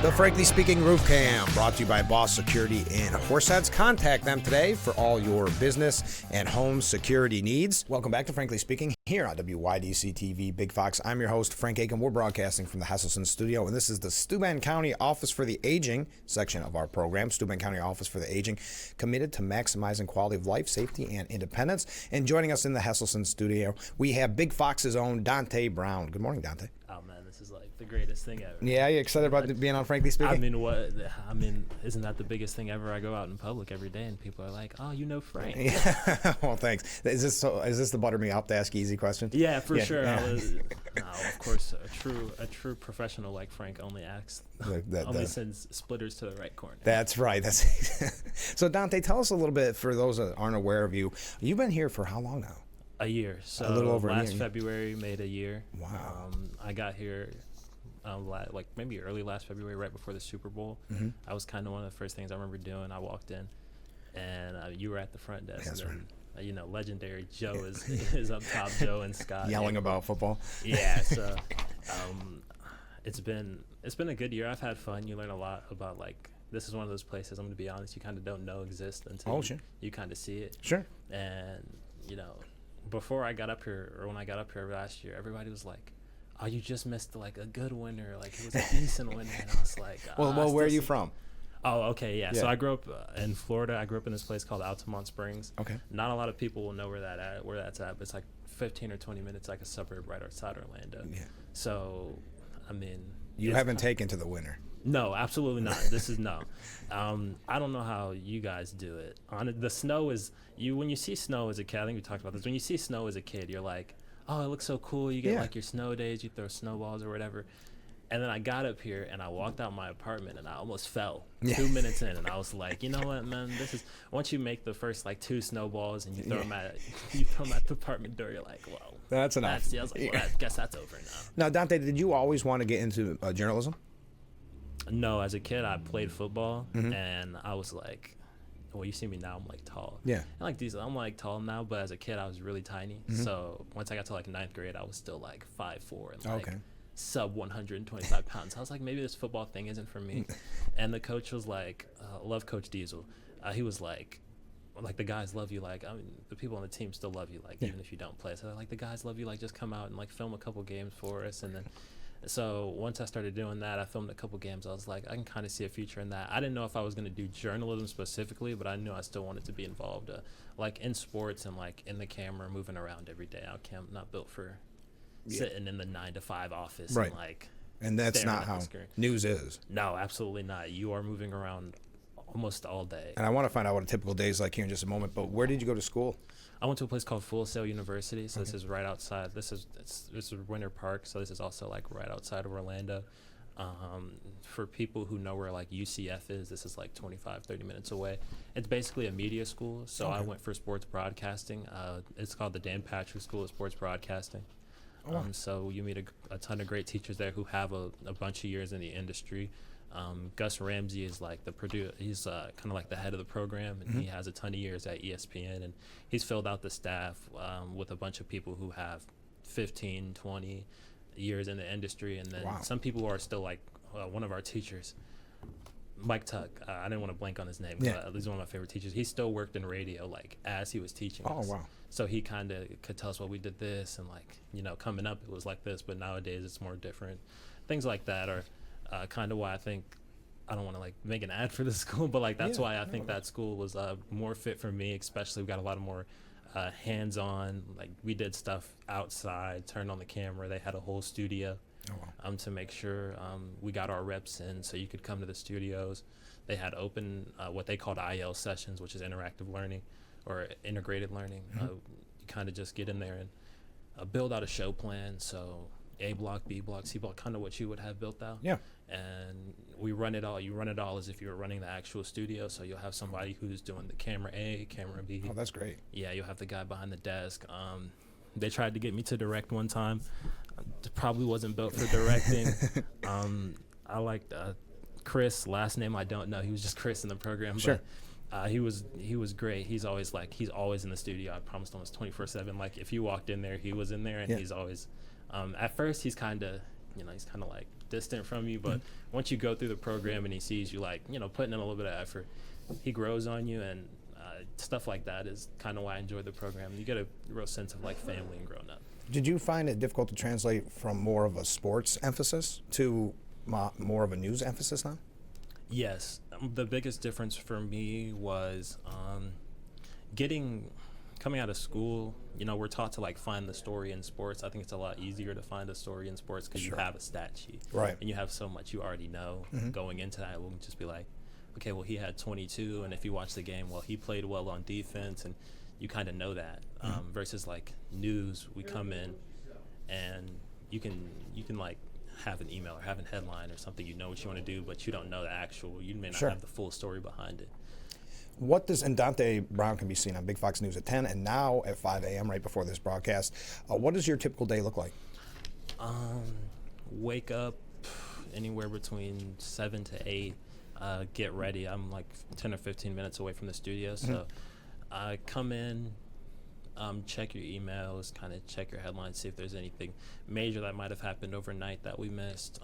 The Frankly Speaking Roof Cam, brought to you by Boss Security in Horseheads. Contact them today for all your business and home security needs. Welcome back to Frankly Speaking here on WYDC TV Big Fox. I'm your host, Frank Acomb. We're broadcasting from the Heselson studio, and this is the Steuben County Office for the Aging section of our program. Steuben County Office for the Aging, committed to maximizing quality of life, safety, and independence. And joining us in the Heselson studio, we have Big Fox's own Donte Brown. Good morning, Donte. Oh man, this is like the greatest thing ever. Yeah, you excited about being on Frankly Speaking? I mean, isn't that the biggest thing ever? I go out in public every day and people are like, "Oh, you know Frank." Yeah. Well, thanks. Is this the butter me up to ask easy question? Yeah, for sure. Yeah. No, of course, a true professional like Frank only acts, only sends splitters to the right corner. That's right. So Donte, tell us a little bit, for those that aren't aware of you. You've been here for how long now? A year. So a little over a year. Last February made a year. Wow. I got here like maybe early last February, right before the Super Bowl. Mm-hmm. I was kind of one of the first things I remember doing. I walked in, and you were at the front desk. That's right. Legendary Joe is up top. Joe and Scott Yelling about football. Yeah. So it's been a good year. I've had fun. You learn a lot about this is one of those places, I'm going to be honest, you kind of don't know exist until you kind of see it. Sure. And before I got up here, or when I got up here last year, everybody was like, "Oh, you just missed a good winner. Like, it was a decent winner." And I was like, well, where are you from? Oh, okay, yeah. So I grew up in Florida. I grew up in this place called Altamont Springs. Okay. Not a lot of people will know where that's at, but it's like 15 or 20 minutes, like a suburb right outside Orlando. Yeah. So, I mean, you haven't taken to the winter. No, absolutely not. This is no. I don't know how you guys do it. The snow is when you see snow as a kid. I think we talked about this. When you see snow as a kid, you're like, "Oh, it looks so cool." You get like your snow days. You throw snowballs or whatever. And then I got up here and I walked out my apartment and I almost fell 2 minutes in, and I was like, you know what, man? This is once you make the first 2 snowballs and you throw them at the apartment door, you're like, well, that's enough. I was like, well, I guess that's over now. Now, Donte, did you always want to get into journalism? No, as a kid, I played football, and I was like, well, you see me now, I'm tall. Yeah. And I'm tall now, but as a kid, I was really tiny. So once I got to 9th grade, I was still 5'4" and sub 125 pounds. I was like, maybe this football thing isn't for me. And the coach was like, love Coach Diesel. He was like, the guys love you. The people on the team still love you, even if you don't play. So the guys love you. Just come out and film a couple games for us. And then, so once I started doing that, I filmed a couple games. I was like, I can kind of see a future in that. I didn't know if I was going to do journalism specifically, but I knew I still wanted to be involved, in sports and in the camera, moving around every day. I'm not built for sitting in the 9-to-5 office, right? And that's not how news is. No, absolutely not. You are moving around almost all day. And I want to find out what a typical day is like here in just a moment. But where did you go to school? I went to a place called Full Sail University. So this is right outside. This is Winter Park. So this is also right outside of Orlando. For people who know where UCF is, this is 25-30 minutes away. It's basically a media school. So I went for sports broadcasting. It's called the Dan Patrick School of Sports Broadcasting. So you meet a ton of great teachers there who have a bunch of years in the industry. Gus Ramsey is he's kind of the head of the program, and he has a ton of years at ESPN, and he's filled out the staff with a bunch of people who have 15, 20 years in the industry. And then some people who are still one of our teachers, Mike Tuck. I didn't want to blank on his name. He's one of my favorite teachers. He still worked in radio as he was teaching us. Wow. So he kind of could tell us, well, we did this, and coming up it was like this, but nowadays it's more different. Things like that are kind of why I think, I don't want to make an ad for the school, but that's why I think that school was more fit for me. Especially we got a lot of more hands-on. We did stuff outside, turned on the camera. They had a whole studio to make sure we got our reps in, so you could come to the studios. They had open what they called IL sessions, which is interactive learning or integrated learning. You kind of just get in there and build out a show plan. So A block, B block, C block, kind of what you would have built out. Yeah. And we run it all. You run it all as if you were running the actual studio. So you'll have somebody who's doing the camera A, camera B. Oh, that's great. Yeah, you'll have the guy behind the desk. They tried to get me to direct one time. Probably wasn't built for directing. I liked Chris. Last name I don't know. He was just Chris in the program. Sure. But he was great. He's always in the studio. I promised him it was 24/7. If you walked in there, he was in there, and he's always. At first, he's kind of he's kind of like distant from you, but once you go through the program and he sees you like, putting in a little bit of effort, he grows on you, and stuff like that is kind of why I enjoy the program. You get a real sense of like family and growing up. Did you find it difficult to translate from more of a sports emphasis to more of a news emphasis now? Yes. The biggest difference for me was coming out of school, we're taught to like find the story in sports. I think it's a lot easier to find a story in sports because you have a stat sheet. Right. And you have so much you already know going into that. We'll just be like, okay, well, he had 22, and if you watch the game, well, he played well on defense, and you kind of know that. Versus like news, we come in, and you can like have an email or have a headline or something, what you want to do, but you don't know the actual, you may not have the full story behind it. And Donte Brown can be seen on Big Fox News at 10 and now at 5 a.m. right before this broadcast. What does your typical day look like? Wake up anywhere between 7 to 8, get ready. I'm like 10 or 15 minutes away from the studio, so I come in, check your emails, kind of check your headlines, see if there's anything major that might have happened overnight that we missed,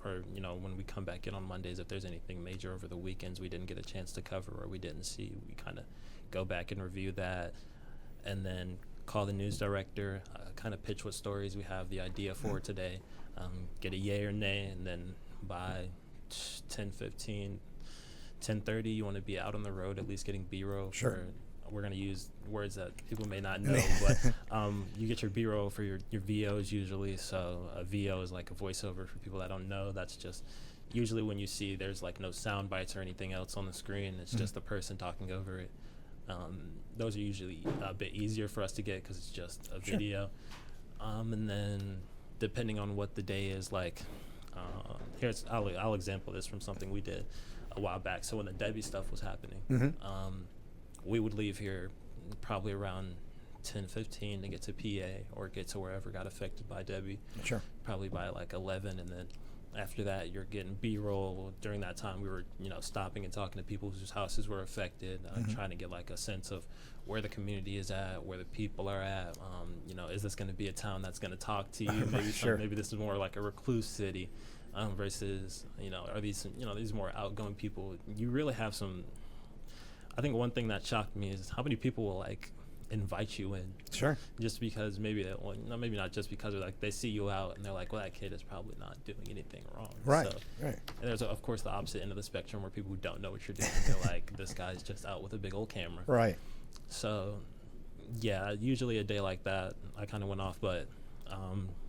or when we come back in on Mondays, if there's anything major over the weekends we didn't get a chance to cover or we didn't see, we kind of go back and review that, and then call the news director, kind of pitch what stories we have the idea for today, get a yay or nay, and then by 10:30 you want to be out on the road, at least getting B-roll. We're going to use words that people may not know, but you get your B-roll for your VOs usually. So a VO is like a voiceover for people that don't know. That's just usually when you see there's like no sound bites or anything else on the screen. It's just the person talking over it. Those are usually a bit easier for us to get because it's just a video. And then depending on what the day is like, I'll example this from something we did a while back. So when the Debbie stuff was happening, we would leave here probably around 10:15 to get to PA or get to wherever got affected by Debbie. Probably by like 11, and then after that you're getting B-roll. During that time we were stopping and talking to people whose houses were affected, trying to get like a sense of where the community is at, where the people are at. Is this going to be a town that's going to talk to you? Maybe maybe this is more like a recluse city, versus are these more outgoing people? You really have some. I think one thing that shocked me is how many people will like invite you in. Just because maybe not just because like they see you out and they're like, well, that kid is probably not doing anything wrong. And there's of course the opposite end of the spectrum where people who don't know what you're doing, they're like, this guy's just out with a big old camera. So yeah, usually a day like that I kind of went off, but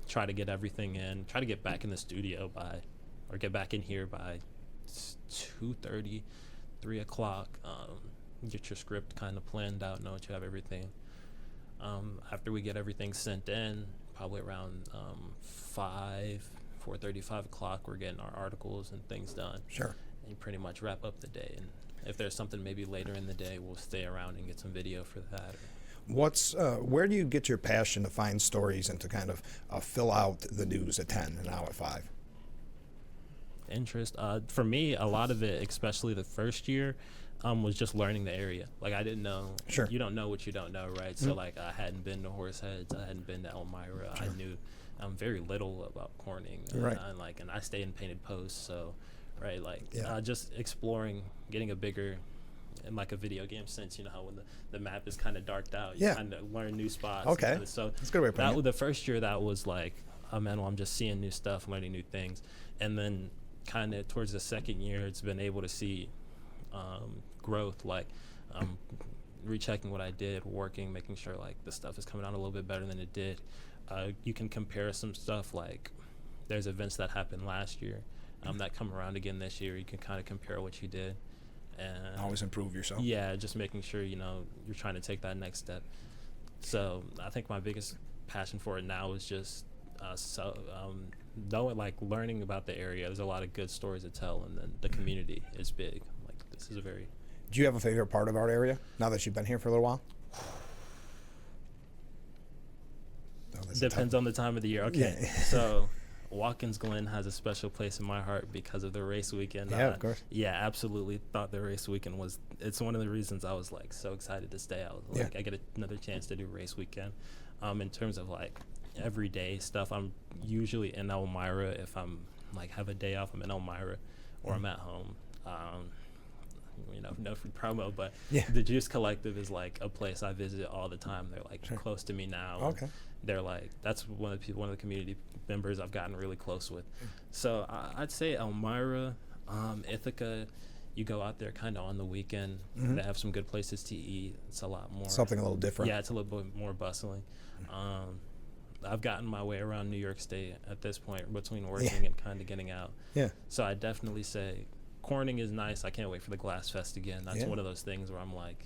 try to get everything in, try to get back in the studio get back in here by 2:30, 3 o'clock. Get your script kind of planned out, know that you have everything. After we get everything sent in, probably around 4:30, 5 o'clock, we're getting our articles and things done. And pretty much wrap up the day. And if there's something maybe later in the day, we'll stay around and get some video for that. Where do you get your passion to find stories and to kind of fill out the news at 10 and now at 5? Interest. For me, a lot of it, especially the first year, was just learning the area. Like I didn't know. You don't know what you don't know, right? So like I hadn't been to Horseheads, I hadn't been to Elmira. I knew very little about Corning. And I stay in Painted Post, so just exploring, getting a bigger, in like a video game sense, how when the map is kind of darked out, you kind of learn new spots. So that's a good way of putting it. The first year that was like, oh man, well, I'm just seeing new stuff, learning new things, and then kind of towards the second year, it's been able to see growth, like rechecking what I did, working, making sure like the stuff is coming out a little bit better than it did. You can compare some stuff, like there's events that happened last year that come around again this year. You can kind of compare what you did and always improve yourself. Just making sure you're trying to take that next step. So I think my biggest passion for it now is just knowing, like learning about the area. There's a lot of good stories to tell, and then the community is big. Like this is a very. Do you have a favorite part of our area now that you've been here for a little while? Depends on the time of the year. Okay, so Watkins Glen has a special place in my heart because of the race weekend. Of course. Yeah, absolutely. Thought the race weekend it's one of the reasons I was like so excited to stay. I was like, I get another chance to do race weekend. In terms of like everyday stuff. I'm usually in Elmira. If I'm like have a day off, I'm in Elmira, or I'm at home. No free promo, but the Juice Collective is like a place I visit all the time. They're like close to me now. Okay. They're like, that's one of the community members I've gotten really close with. So I'd say Elmira, Ithaca. You go out there kind of on the weekend. They have some good places to eat. It's a lot more. Something a little different. Yeah, it's a little bit more bustling. I've gotten my way around New York State at this point between working and kind of getting out. Yeah. So I definitely say Corning is nice. I can't wait for the Glass Fest again. That's one of those things where I'm like,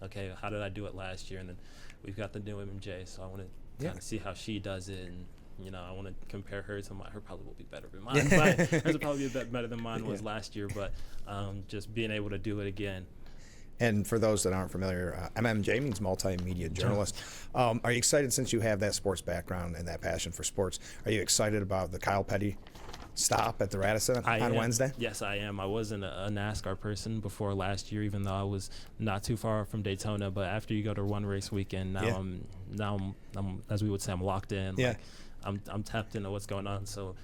okay, how did I do it last year? And then we've got the new MJ, so I want to kind of see how she does it. And, I want to compare her to mine. Her probably will be better than mine. But hers will probably be better than mine was last year. But just being able to do it again. And for those that aren't familiar, MMJ means multimedia journalist. Are you excited, since you have that sports background and that passion for sports, are you excited about the Kyle Petty stop at the Radisson on Wednesday? Yes, I am. I wasn't a NASCAR person before last year, even though I was not too far from Daytona. But after you go to one race weekend, I'm as we would say, I'm locked in. Yeah. Like, I'm tapped into what's going on. So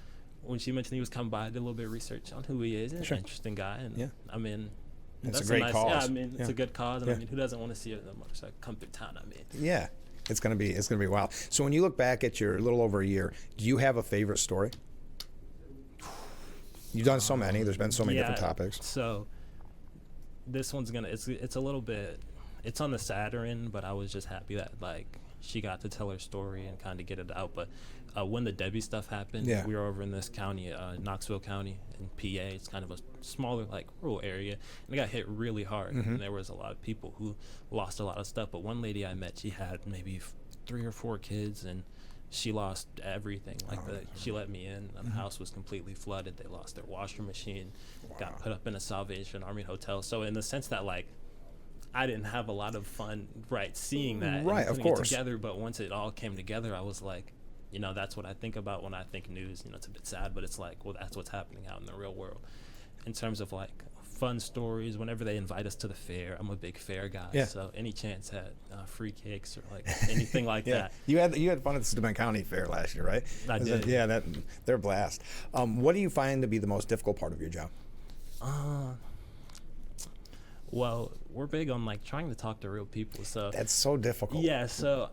when she mentioned he was coming by, I did a little bit of research on who he is. He's an interesting guy. And I mean, it's that's a great cause. Yeah, I mean, it's a good cause. And I mean, who doesn't want to see a motorcycle come through town? I mean, yeah, it's gonna be wild. So when you look back at your little over a year, do you have a favorite story? You've done so many. There's been so many different topics. So this one's it's a little bit, it's on the sadder end, but I was just happy that like she got to tell her story and kind of get it out. But when the Debbie stuff happened, we were over in this county, Knoxville County in PA. It's kind of a smaller, like, rural area, and it got hit really hard. And there was a lot of people who lost a lot of stuff. But one lady I met, she had maybe 3 or 4 kids, and she lost everything. Like, she let me in, and the house was completely flooded. They lost their washer machine, got put up in a Salvation Army hotel. So in the sense that, like, I didn't have a lot of fun, seeing that, and of course, it together. But once it all came together, I was like, that's what I think about when I think news. It's a bit sad, but it's like, well, that's what's happening out in the real world. In terms of like fun stories, whenever they invite us to the fair, I'm a big fair guy. So any chance at free cakes or like anything like that. You had fun at the Steuben County Fair last year, right? I did. They're a blast. What do you find to be the most difficult part of your job? Well, we're big on like trying to talk to real people. So that's so difficult. Yeah. So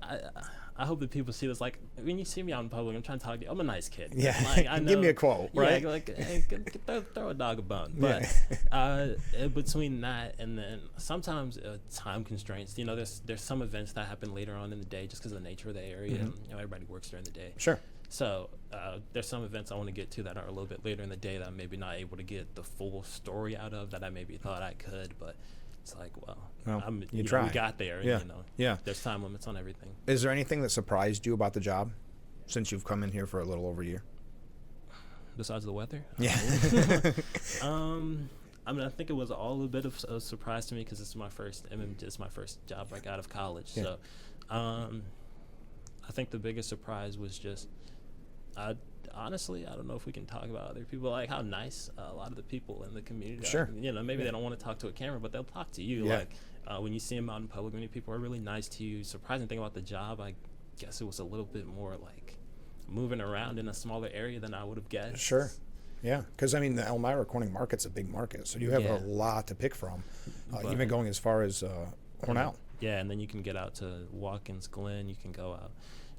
I hope that people see this. Like, when you see me out in public, I'm trying to talk to you. I'm a nice kid. Yeah. Like, I know, give me a quote, right? Yeah, like, hey, throw a dog a bone. But between that and then sometimes time constraints. There's some events that happen later on in the day just because of the nature of the area. And, everybody works during the day. Sure. So there's some events I want to get to that are a little bit later in the day that I'm maybe not able to get the full story out of that I maybe thought I could, but it's like, well you try. We got there. There's time limits on everything. Is there anything that surprised you about the job since you've come in here for a little over a year? Besides the weather? Yeah. I think it was all a bit of a surprise to me because it's my first job right out of college. Yeah. So I think the biggest surprise was just, honestly, I don't know if we can talk about other people, like how nice a lot of the people in the community are. Maybe they don't want to talk to a camera, but they'll talk to you. Like when you see them out in public, many people are really nice to you. Surprising thing about the job, I guess it was a little bit more like moving around in a smaller area than I would have guessed. Sure. Yeah, because the Elmira Corning market's a big market, so you have a lot to pick from. Even going as far as Cornell. Yeah, and then you can get out to Watkins Glen. You can go out.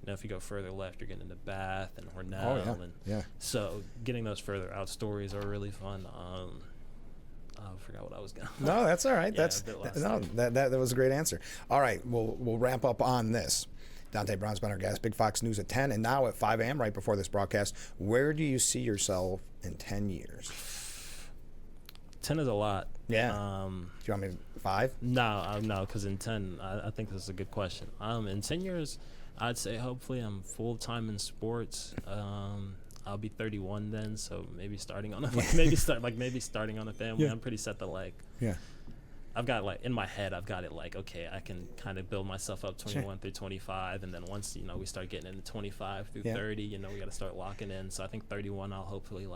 If you go further left, you're getting into Bath and Hornell. So getting those further out stories are really fun. I forgot what I was going to. No, that's all right. That was a great answer. All right, we'll wrap up on this. Donte Brown's been our guest. Big Fox News at 10, and now at 5 a.m. right before this broadcast. Where do you see yourself in 10 years? 10 is a lot. Yeah. Do you want me to 5? No, because in 10, I think this is a good question. In 10 years, I'd say hopefully I'm full-time in sports. I'll be 31 then, so maybe starting on a starting on a family. I'm pretty set to I've got in my head I've got it okay, I can kind of build myself up 21 through 25, and then once we start getting into 25 through 30, we got to start locking in. So I think 31 I'll hopefully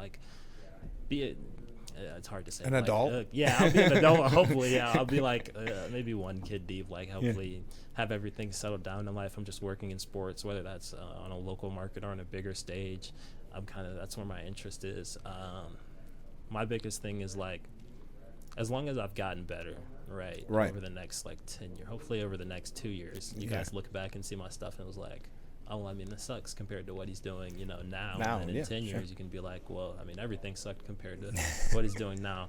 It's hard to say. An like, adult? Yeah, I'll be an adult. Hopefully, yeah. I'll be like maybe one kid deep. Like hopefully have everything settled down in life. I'm just working in sports, whether that's on a local market or on a bigger stage. That's where my interest is. My biggest thing is like, as long as I've gotten better, right. Over the next like 10 years, hopefully over the next 2 years, you guys look back and see my stuff and it was like, oh, well, I mean, this sucks compared to what he's doing, now. And in 10 years, you can be like, well, I mean, everything sucked compared to what he's doing now.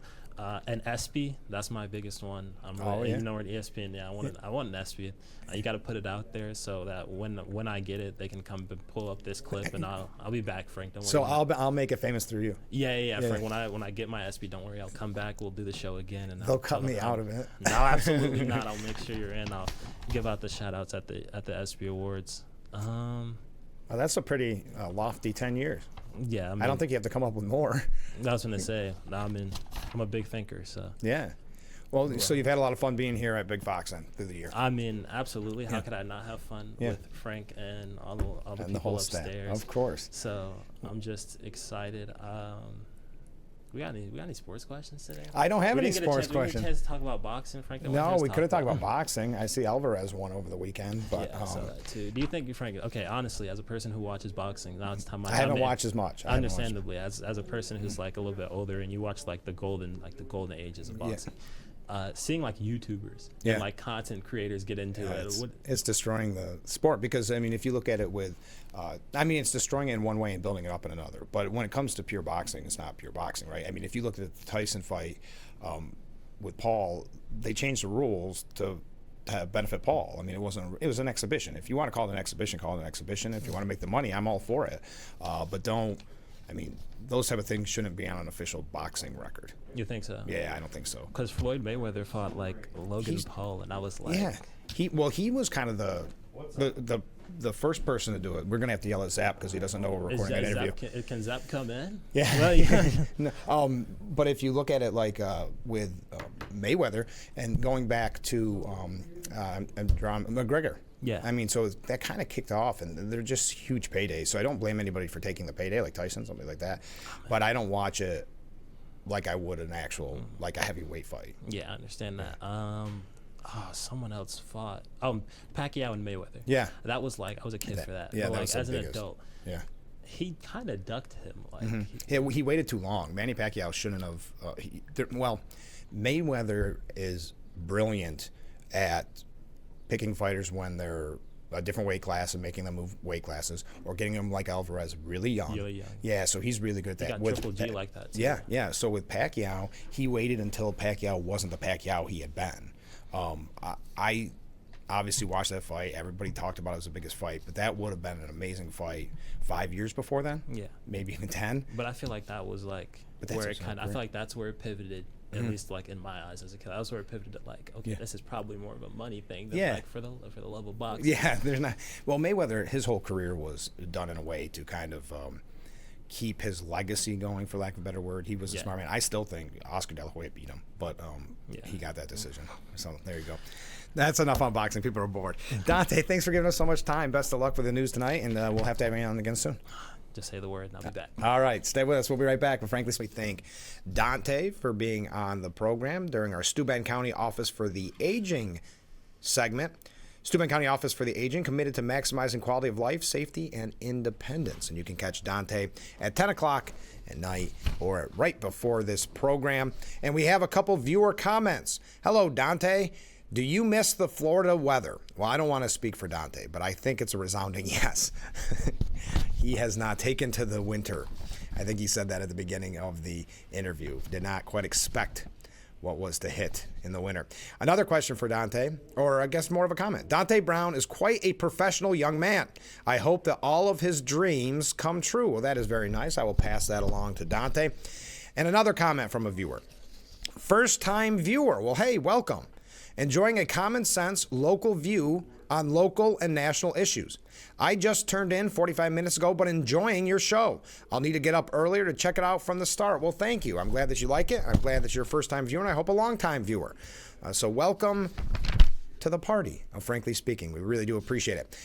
And ESPY, that's my biggest one. We're in ESPN. Yeah, I want an ESPY. You got to put it out there so that when I get it, they can come and pull up this clip, and I'll be back, Frank. Don't worry. So I'll make it famous through you. Yeah, Frank. When I get my ESPY, don't worry, I'll come back. We'll do the show again, and they'll cut me out of it. No, absolutely not. I'll make sure you're in. I'll give out the shout outs at the ESPY Awards. Well, that's a pretty lofty 10 years. Yeah, I mean, I don't think you have to come up with more. I was going to say, I'm a big thinker, so. Yeah. Well, so you've had a lot of fun being here at Big Fox then through the year. I mean, absolutely. How could I not have fun with Frank and all the people whole upstairs? Staff. Of course. So I'm just excited. We got any sports questions today? I don't have any sports questions. We didn't get a chance to talk about boxing, Frank. No, we could have talked about boxing. I see Alvarez won over the weekend, but yeah, I saw that too. Do you think, Frank? Okay, honestly, as a person who watches boxing, now it's time. I haven't watched as much. Understandably, as a person who's like a little bit older, and you watch like the golden ages of boxing. Seeing like YouTubers and like content creators get into it. It's destroying the sport because, I mean, if you look at it with, it's destroying it in one way and building it up in another. But when it comes to pure boxing, it's not pure boxing, right? I mean, if you look at the Tyson fight with Paul, they changed the rules to benefit Paul. I mean, it was an exhibition. If you want to call it an exhibition, call it an exhibition. If you want to make the money, I'm all for it. But don't. I mean, those type of things shouldn't be on an official boxing record. You think so? Yeah, I don't think so. Because Floyd Mayweather fought like Logan Paul, and I was like, he was kind of the first person to do it. We're gonna have to yell at Zap because he doesn't know we're recording an interview. Can Zap come in? Yeah. Well, yeah. No, but if you look at it like with Mayweather and going back to McGregor. Yeah. I mean, so that kind of kicked off, and they're just huge paydays. So I don't blame anybody for taking the payday, like Tyson, something like that. But I don't watch it like I would an actual, like a heavyweight fight. Yeah, I understand that. Someone else fought. Pacquiao and Mayweather. Yeah. That was like, I was a kid for that. Yeah, but that like was as an biggest. adult. Yeah. He kind of ducked him. Like he waited too long. Manny Pacquiao shouldn't have. Mayweather is brilliant at picking fighters when they're a different weight class and making them move weight classes, or getting them like Alvarez really young. Really young. Yeah, so he's really good at that. He got with Triple G like that too. Yeah. So with Pacquiao, he waited until Pacquiao wasn't the Pacquiao he had been. I obviously watched that fight. Everybody talked about it as the biggest fight, but that would have been an amazing fight 5 years before then. Yeah. Maybe even 10. But I feel like that was like where it kind of, I feel like that's where it pivited. At least like in my eyes as a kid, that was where it pivoted. Like, okay, this is probably more of a money thing than like for the love of boxing. Yeah, there's not. Well, Mayweather, his whole career was done in a way to kind of keep his legacy going, for lack of a better word. He was a smart man. I still think Oscar De La Hoya beat him, but he got that decision. So there you go. That's enough on boxing. People are bored. Donte, thanks for giving us so much time. Best of luck with the news tonight, and we'll have to have you on again soon. Just say the word and I'll be back. All right. Stay with us. We'll be right back. But frankly, we thank Donte for being on the program during our Steuben County Office for the Aging segment. Steuben County Office for the Aging, committed to maximizing quality of life, safety, and independence. And you can catch Donte at 10 o'clock at night or right before this program. And we have a couple viewer comments. Hello, Donte. Do you miss the Florida weather? Well, I don't want to speak for Donte, but I think it's a resounding yes. He has not taken to the winter. I think he said that at the beginning of the interview. Did not quite expect what was to hit in the winter. Another question for Donte, or I guess more of a comment. Donte Brown is quite a professional young man. I hope that all of his dreams come true. Well, that is very nice. I will pass that along to Donte. And another comment from a viewer. First-time viewer. Well, hey, welcome. Enjoying a common sense local view on local and national issues. I just turned in 45 minutes ago, but enjoying your show. I'll need to get up earlier to check it out from the start. Well, thank you. I'm glad that you like it. I'm glad that you're a first-time viewer, and I hope a long-time viewer. So welcome to the party, frankly speaking. We really do appreciate it.